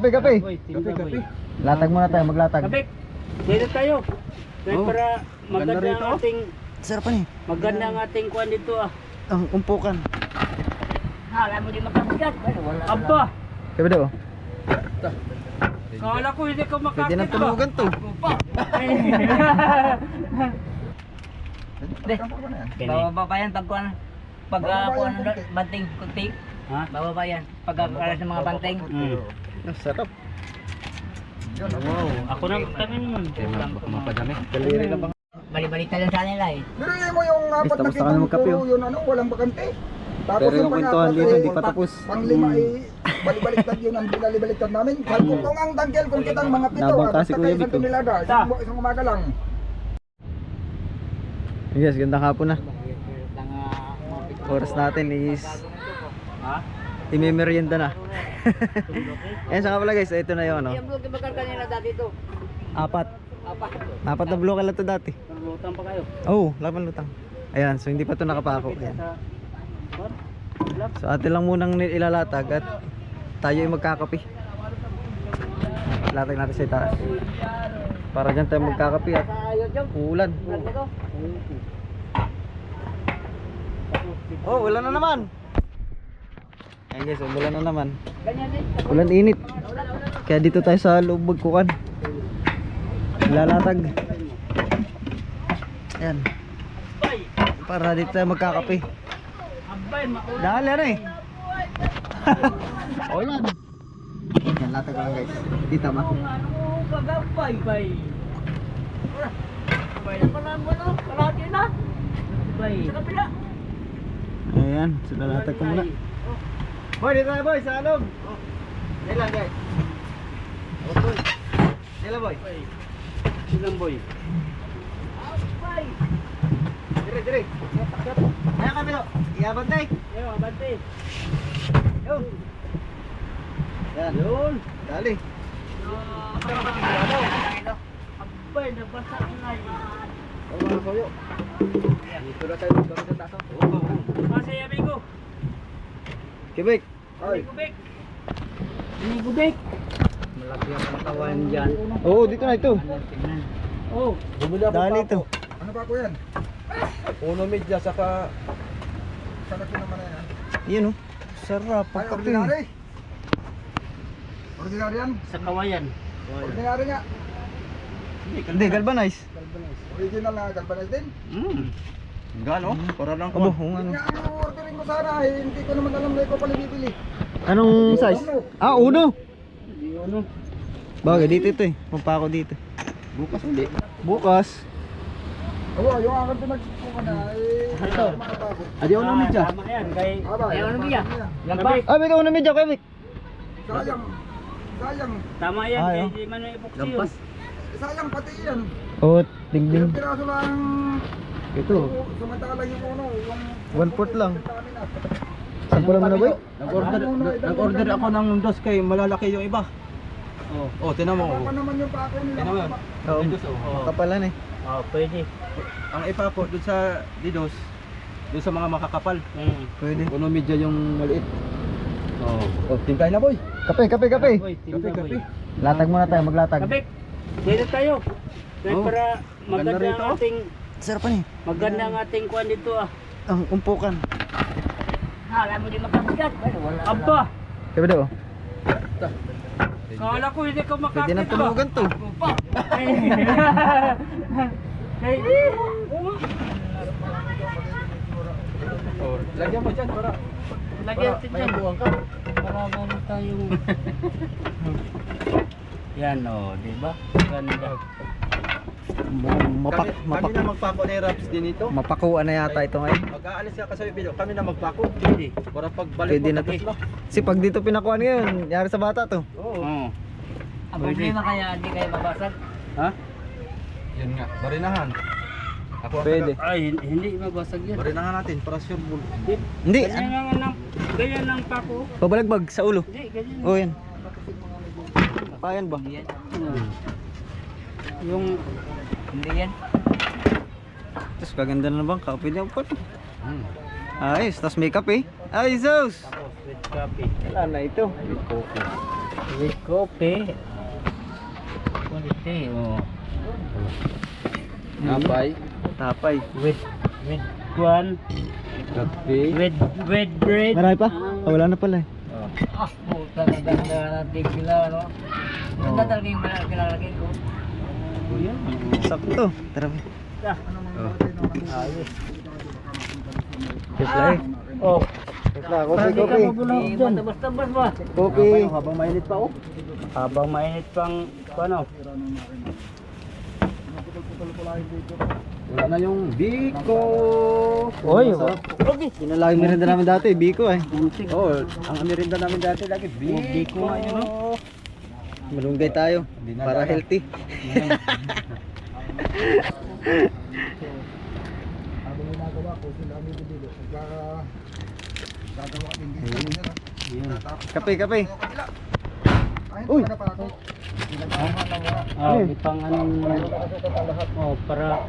Kape. Kape. Latag muna tayo, maglatag. Kape. Dito tayo. Dahil para maganda rito, ang ating Sarap pa ni. maganda ang ating kuan dito ah. Ang umpukan. Hala mo di makabigat. Aba. Kape daw. Kala ko hindi ko makakit. Pwede nang tulugan to. Bababa pa yan pag kuan. Pag kuan banting kunti. Ha? Bababa yan. Pag alas ng mga banting. Ang sarap. Wow, ako na tanin mo. Mapadami. Daliri lang bang. Bali-balita lang sa nila eh. Biruin mo yung apat na Tapos na ka na magkape, puro yun, walang bakante. Tapos Pero yung kwentuhan dito, hindi pa tapos. Pang-lima ay balik-baliktad yun ang binalibaliktad namin. Kahit kung ang tangkel kung kitang mga pito, Nabang kasi basta Kuya kayo Vic, isang tonelada, isang umaga lang. Yes, gandang hapon na. Oras natin is imimerienda na. Ayan sa pala guys, ito na yung ano. Yung blog bakal kanila dati to. Apat na bloke lang to dati. Lutang pa kayo. Oh, laban lutang. Ayan, so hindi pa to nakapako. Ayan. So atin lang munang ilalatag at tayo ay magkakape. Latag natin sa itaas. Para dyan tayo magkakape at uulan. Oh, ulan na naman. Ayan guys, ulan na naman. Ulan init. Kaya dito tayo sa loob magkukan. Lalatag. Ayan. Para dito tayo magkakape. Dahil ano eh. Ulan. Yan, latag lang guys. Dito ma. Kagapay bay. Bay na pala mo no, kalati na. Bay. Sa kapila. Ayan, sila latag ko muna. Boy, dito tayo boy, sa alog. Dito lang guys. Boy. Dito boy. Silang boy. Dire. Ayan kami lo. Iabantay. Yo, abante. Yo. Yan. Yun. Dali. Abay, nabasa na yun. Mga soyo. Dito na tayo magkakaroon sa taso. Masaya amigo. Kibik. Ay, gubik. Ini gubik. Malaki ang katawan dyan. Oo, dito na ito. Oh, Dali ito. Ano pa ko yan? Uno media saka Sagat ko naman na yan. Yan oh. Sarap. Ay, Pagkape. ordinary. Ordinary yan. sa kawayan. Ordinary nga. Hindi, galvanize. Original na galvanized din. gano? Para lang Abo, ko. kung ano. Nga ang ordering ko sana hindi ko naman alam na ikaw pala bibili. Anong size? Ah, uno. Ano? Bagay, dito ito eh. Pampako dito. Bukas hindi. Bukas. Oo, yung akin pinagpukan na Ito. makapagod. Adi uno media. Tama yan, kay Aba, Ayaw yung na biya. makapagod Lang ba? Ah, may kauna medyo, Kevik. Sayang. Sayang. tama yan, Ay, kay oh. di man ipoksi yun. Lampas. Sayang pati yan. Oh, dingding. Ilang piraso lang. Ito. Samantala yung uno. Yung 1/4 lang. namin na. Sample naman na boy? Nag-order ako ng dos kay malalaki yung iba. Oh, tinan mo. Baka naman yung pako nila. Tinan mo yan. Oo. Didos, oh. Kapalan eh. Oh, pwede. Ang ipa po dun sa Didos, dun sa mga makakapal. Pwede. Uno media yung maliit. Oh, tingkay na boy. Kape. Boy, tingnan Kape. boy. Latag muna tayo, maglatag. Kabik. Dito tayo. Dahil Oh, para maganda maganda rito. ang ating Sarap pa ni. maganda ang ating kuan dito ah. Ang umpukan. Hala mo di makabigat. Aba. Kape daw. Kala ko hindi ko makakit. Pwede nang tulugan to. Kay Oh, lagyan mo dyan para lagyan natin may dyan. buwang ka. Para meron tayong yan oh, di ba? Ganda. Kami na magpako ni Raps din ito. Mapakuan na yata ito ngayon. Mag-aalis ka kasi video, kami na magpako. Pwede. Para pagbalik Pwede na to. tapos Kasi pag dito pinakuan ngayon, yari sa bata to. Oo. Oh. Ang problema kaya hindi kayo mabasag. Ha? Yan nga, barinahan. Ako ang Pwede. Ay, hindi mabasag yan. barinahan natin para sure bull. Hindi. Ganyan lang pako. Pabalagbag sa ulo. Hindi, ganyan. Oh, yan. Payan ba? Yung Hindi yan. Tapos kaganda na bang kape niya po. Ayos, tapos makeup eh. Ay, Zeus! tapos with coffee. Wala na ito. With coffee. Quality. Oh. Napay. Tapay. With one. Kape. With bread. Marami pa? Oh, wala na pala eh. Ah, puta na ganda natin sila, no? Ganda talaga yung kinalagay ko. Sakto. Tara. Ayos. Tipla eh. Oh. Tipla, Hindi ka kopi. mabulog Eh, dyan. basta-basta ba? Kopi. Habang mainit pa oh. Habang mainit pang ano. Wala na yung biko. Oy, Yun ang laging merinda namin dati, Biko eh. Oh, ang merinda namin dati lagi Biko nga yun, no? Malunggay tayo. Hindi na Para dapat. healthy. Habang ginagawa ko, sila kami bibili. Gagawa din dito. Kape, kape. Ay, Uy! talaga pa ako. Ah, ipang anong oh, para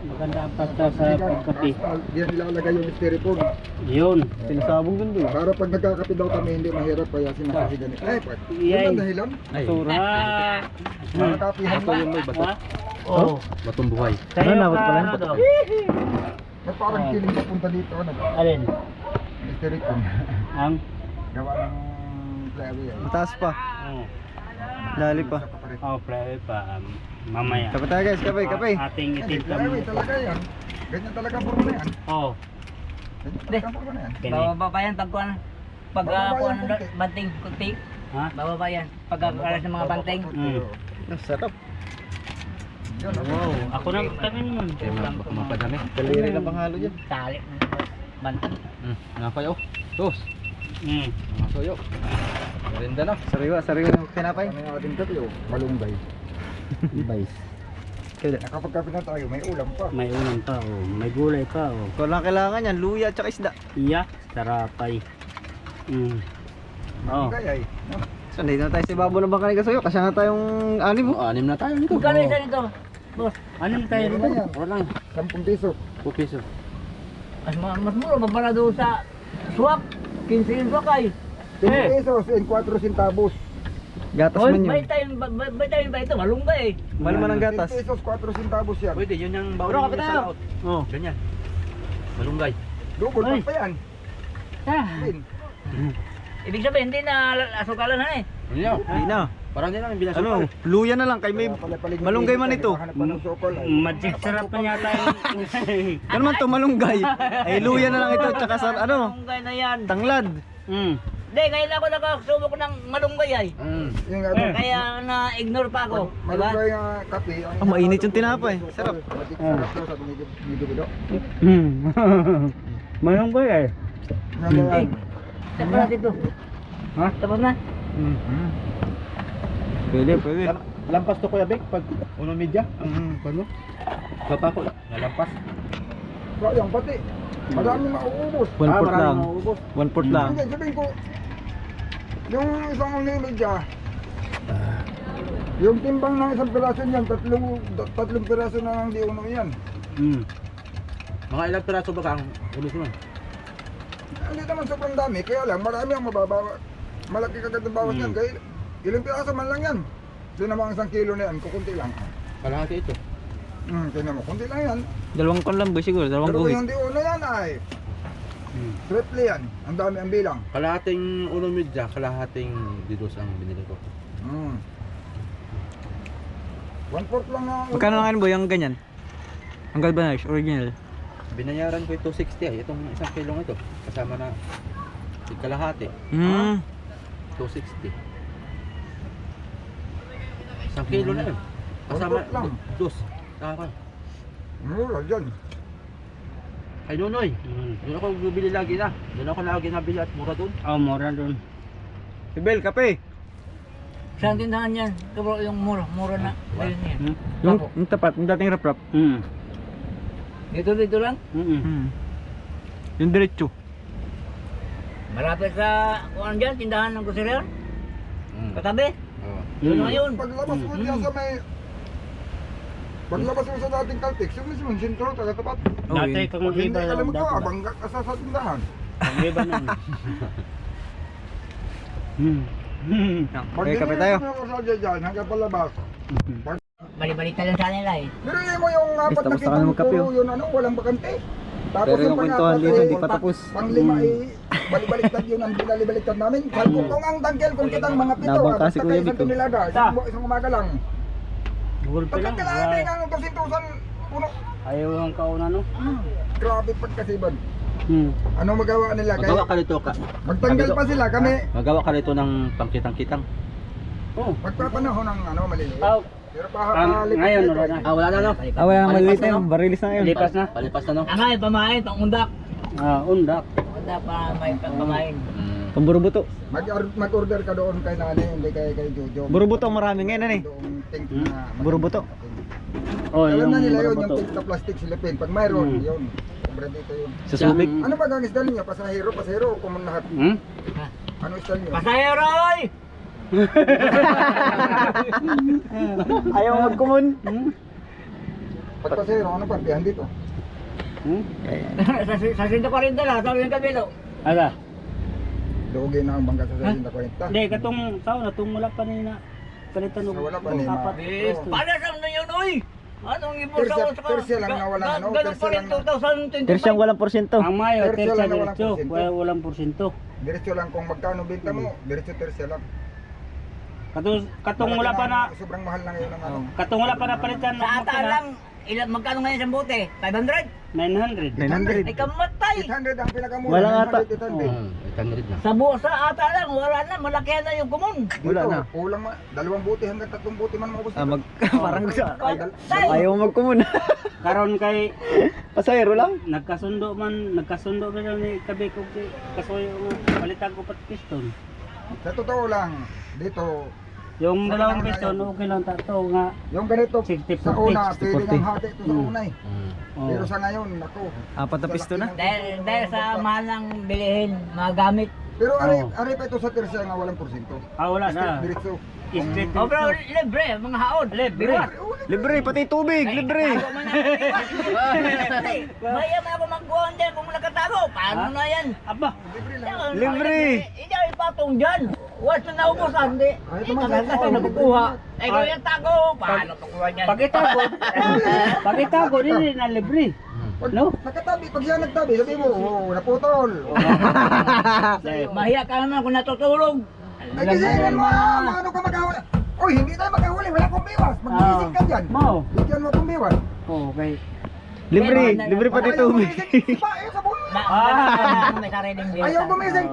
maganda ang pasta sa pagkape. Diyan nilalagay yung styrofoam. Yun. Sinasabog dun doon. Para pag nagkakape daw kami, hindi mahirap kaya sinasabi ganit. Eh, Yay. yun ang dahilan. Basura. Para kapihan ba? Yung may bato. Ha? Oh. Batong buhay. Sa'yo Ano, nabot pala? ano to? May parang kiling papunta dito. Ano? Alin? Styrofoam. Ang? Gawa ng plywood. Mataas pa. Oh. Lali pa. Oh, play pa. Mamaya. Kape tayo guys, kape, kape. Ating Hindi, itimpla plywood mo. talaga yan. Ganyan talaga ang forma na yan. Oh. Ganyan talaga ang forma na yan. Kini. Bababa pa yan pag kuan. Pag Bababa kuan yan, kunti. banting kunti. Ha? Bababa yan. Pag alas ng mga banteng. Ang sarap. Yun, ang Wow. Ako na kami nun. Kaya mapadami. Kaliri lang panghalo dyan. Tali. Banteng. Napay oh. Tos. Mga soyo. Merinda na. Sariwa, sariwa ng tinapay. Ano yung ating kape, oh, malunggay. Vice. Kaya, Nakapagkape na tayo, may ulam pa. May ulam pa oh. May gulay pa oh. kung lang kailangan yan, luya at isda. Iya. Sarapay. Oh. Malunggay ay. No? So, nandito na tayo sa ibabaw ng bangka ni Kasoyo. Kasi nga tayong anim mo. Anim na tayo nito. Magkano isa nito? Boss, ano tayo Mura rito? na yan. Wala lang. 10 piso. 2 piso. Mas mura pa para doon sa swak. 15 yung swak ay. 10 pesos and 4 centavos. Gatas Hoy, man bay yun. tayo ba ito? Malunggay eh. Mahal man ang 10 gatas. pesos, 4 centavos yan. Pwede, yun yung Bro, bawal kapit sa tayo. laot. Oh. Ganyan. Malunggay. Double Ay. pa yan. Ah, Pin. ibig sabihin hindi na asukalan na eh. Ano yan? Hindi na. Parang din lang bilang Ano, luya na lang kay may Kaya pala paligid- malunggay man ito. Naghahanap pa ng sokol, ay. Magic sarap pa yata yung... Ano man to malunggay? Ay luya na lang ito tsaka sa ano, Malunggay na yan. tanglad. Hindi, ngayon ako nakasubok ng malunggay ay. Yung ano, Kaya na-ignore pa ako. Diba? malunggay nga kape. Oh, mainit yung tinapay. Sarap. Sarap daw sa bido-bido. Malunggay eh. Ngayon. Tapos na dito. Ha? Tapos na. Pwede, pwede. Lampas to Kuya Bek pag unang media. Paano? Baba ko. Lampas. Sayang pati. Marami mauubos. 1/4 lang. mauubos. 1/4 lang. Hindi, sabihin ko, yung isang unimedya, yung timbang ng isang piraso niyan, tatlong piraso na lang di uno yan. Mga ilang piraso ba kang ulos nun? Hindi naman sobrang dami, kaya lang marami ang mababawa. Malaki kagad ang bawas yan, kaya ilang piraso man lang yan. Doon naman ang 1 kilo na yan, kukunti lang. Kalahati ito. Tingnan mo, kunti lang yan. Dalawang kon lang boy siguro, dalawang Pero guhit. yung di uno yan ay, triple yan. Ang dami ang bilang. Kalahating unang media, kalahating didos ang binili ko. 1/4 lang na. Magkano lang boy ang ganyan? Ang galvanized, original. Binayaran ko ito 260 ay itong isang kilong ito. Kasama na kalahati. 260. Isang kilo na yun. Kasama One-fourth lang. dos. Saka Mura dyan. kay Nonoy. Doon ako bibili lagi na. Doon ako lagi nabili at mura doon. Oh, mura dun. Bibel, kape. Saan tindahan yan? Kabro yung mura na. Ayun yan. Yung tapat, yung dating rap-rap. Dito lang. Yung diretso. Malapit sa kuan dyan, tindahan ng kusirero. Katabi. Oo. Yun na yun. Paglabas mo diyan sa may... Paglabas mo sa dating Caltex, yung mismo yung sentro, taga-tapat. Dati kung Pag hindi iba alam lang mo ka, dati. bangga ka sa tindahan. Ang iba nun. Okay, kape tayo. Hanggang palabas. Bali-balik lang sa nila eh. Pero yun mo yung apat Tapos na na kami kitang magkape, puro oh. yun ano, walang bakante. Tapos Pero yung kwentuhan dito hindi pa tapos. Pang-lima ay balik-baliktad yun ang binalibaliktad namin. Sabi ko kung ang tangkel kung kitang mga pito, Nabang basta kasi kayo Kuya isang Vic, oh. tonelada, isang umaga lang. Google Pay lang. Pagkat kailangan ang tusin-tusan puno. Ayaw ang kauna no. Grabe pagkasiban. Hmm. Ano magawa nila? Magawa Kaya ka nito ka. magtanggal pa sila kami. Magawa ka nito ng pangkitang-kitang. Oh. Magpapanahon ng ano maliliit. Ah, Pero ngayon wala na. Wala na no. Wala nang Palipas maliit na, na no? yun. Barilis na ngayon. Lipas na. Palipas na no. Ang ay, pamain, pangundak. Undak. Undak para may pamain. Pamburubuto. Mag-order ka doon kay nanay, hindi kay Jojo. Burubuto ang marami ngayon ano eh. Doon tank na Burubuto. Oh, Alam na nila yun, yung burubuto. tank na plastic silipin. Pag mayroon, yun. Sobra dito yun. Sa Subic. Ano ba ang style niya? Pasahero, common lahat. Hmm? Ano style niya? Pasaheroy! Ayaw magkumun. Pag pasahero, ano pa? Pihan dito. Hmm? Sa 140 lang, sabi yung kabilo. Ala. Lugi na ang bangka sa 40. Hindi, katong tao na tumula pa nila. Palitan mo. Wala pa ni Ma. Apat. Oo. Paano sa ano yun, uy? Anong ibon Tercia lang na walang ano, Ganun pa tercia rin lang 2025. Tersyang walang porsyento. Ang Mayo, Tercio tersa lang na walang diretso. porsyento. Walang porsyento. Diretso lang kung magkano benta mo, diretso tercia lang. Katong wala pa na, Sobrang mahal na ngayon ang ano. katong wala pa na palitan. Sa ata lang, magkano ngayon sa bote? 500? 900. 900. Ay kamatay! 800 ang pinakamura. Wala nga ata. 800. 800 na. Sa ata lang, wala na, malaki na yung kumon. Wala na. Kulang ma, 2 buti hanggang 3 buti man maubos. Parang sa Patay! ayaw magkumun. Karon kay Pasahero lang. nagkasundo man ni Kabiko kay kasuyo nga palitan ko pat piston. Sa totoo lang, dito, Yung dalawang piston okay lang tato nga. yung ganito, 60-40, sa una, 60-40. pwede ng hati ito sa una eh. Oh. Pero sa ngayon, ako. Apat na pisto na. Dahil sa mahal ng bilihin, mga gamit. Pero Oo. ari pa ito sa tersiya nga walang porsyento. Wala na. Diretso. Straight Oh bro, libre, mga haon. Libre. Libre pati tubig, libre. Maya mo ako magkuhan din kung nakatago. Paano na yan? Aba. Libre. Hindi ako ipatong dyan. Once na naubusan, hindi. Ay, Hindi tumagal tagal ka. kasi nakukuha. Eh kung yung tago, paano kukuha niyan? Pagitago din na libre. Pag No? nakatabi, pag siya nagtabi, sabi mo, naputol. Mahiya ka naman kung natutulog. Ay, gisingin mo, ano ka magkahuli? Uy, hindi tayo magkahuli, wala kong biwas. Mag-gising ka dyan. Mo. Bigyan mo kong biwas. Okay. Libre, libre pati Ayaw tubig. gumising, iba, sa buhay. May sariling bill. Ayaw gumising,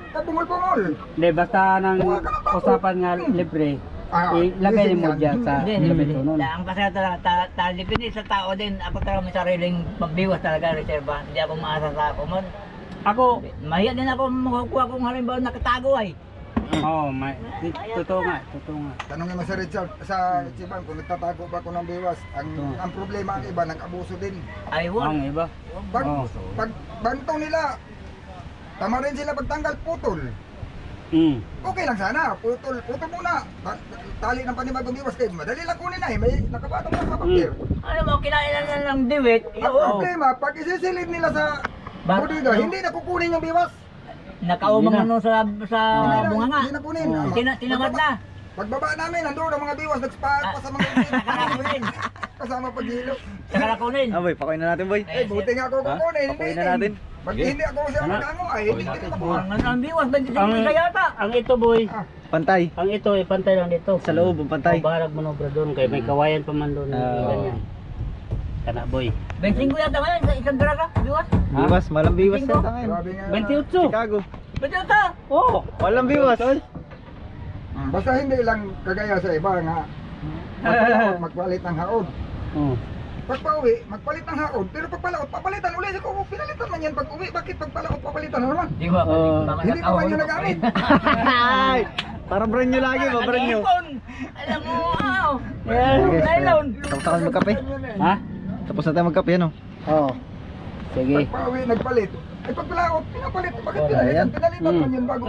pabungol-bungol. Hindi, basta nang usapan nga libre. Ilagay mo dyan sa Hindi, libre nun. ang pasaya talaga, depende sa tao din. Ako talaga may sariling pagbiwas talaga, reserva. Hindi ako maasa sa ako mo. Ako, Mahiya din ako makukuha kung halimbawa nakatago ay. totoo nga, totoo nga. Tanongin mo sa Richard, sa Chiban, kung nagtatago ba ako ng biwas, ang problema ang iba, nag-abuso din. Ay, Ang won. iba. Pag, Oo. pag bantong nila, tama rin sila pagtanggal, putol. Okay lang sana, putol muna. Tali ng panibagong biwas kayo, madali lang kunin na eh, may nakapatong na kapapir. Ano mo, kinailan na ng diwit. Ang problema, pag isisilid nila sa bodega, hindi na kukunin yung biwas. Nakaumang ano sa bunganga. Hindi na kunin. Tinamad na. Pagbaba namin, nandun ang mga biwas, nagspapa sa mga Nakarakunin. kasama paghilo. Nakarakunin. Boy, pakuin na natin, boy. Eh, buti nga ako kukunin. Pakuin na natin. Pag hindi ako siya magango, ay hindi ko makuha. Ang biwas, 25 na yata. Ang ito boy, Pantay. ang ito ay pantay lang dito. Sa loob, ang pantay. Baharag manobra doon, kaya may kawayan pa man doon. Ganyan. Kana boy. 25 yata ngayon sa isang draga, biwas. Biwas, malang biwas na ngayon. Grabe nga. 28. Chicago. Pwede ka. Oh, Walang biwas. Basta hindi lang kagaya sa iba nga magpalit ng haod. oh. Pagpa-uwi, magpalit ng haod, pero pagpalaot, papalitan ulit. Kung pinalitan man yan pag-uwi, bakit pagpalaot, papalitan na naman? Di ba? Hindi pa man yun nagamit. Ay, para brand new lagi, ba brand new. Alam mo, wow. Okay, Nylon. tapos na kami magkape. Ha? Tapos na tayo magkape, ano? Oo. Sige. Pagpa-uwi, nagpalit. Ay pagpalaot, pinapalit. Bakit Oh, pinalitan? ayan. Pinalitan man yun bago.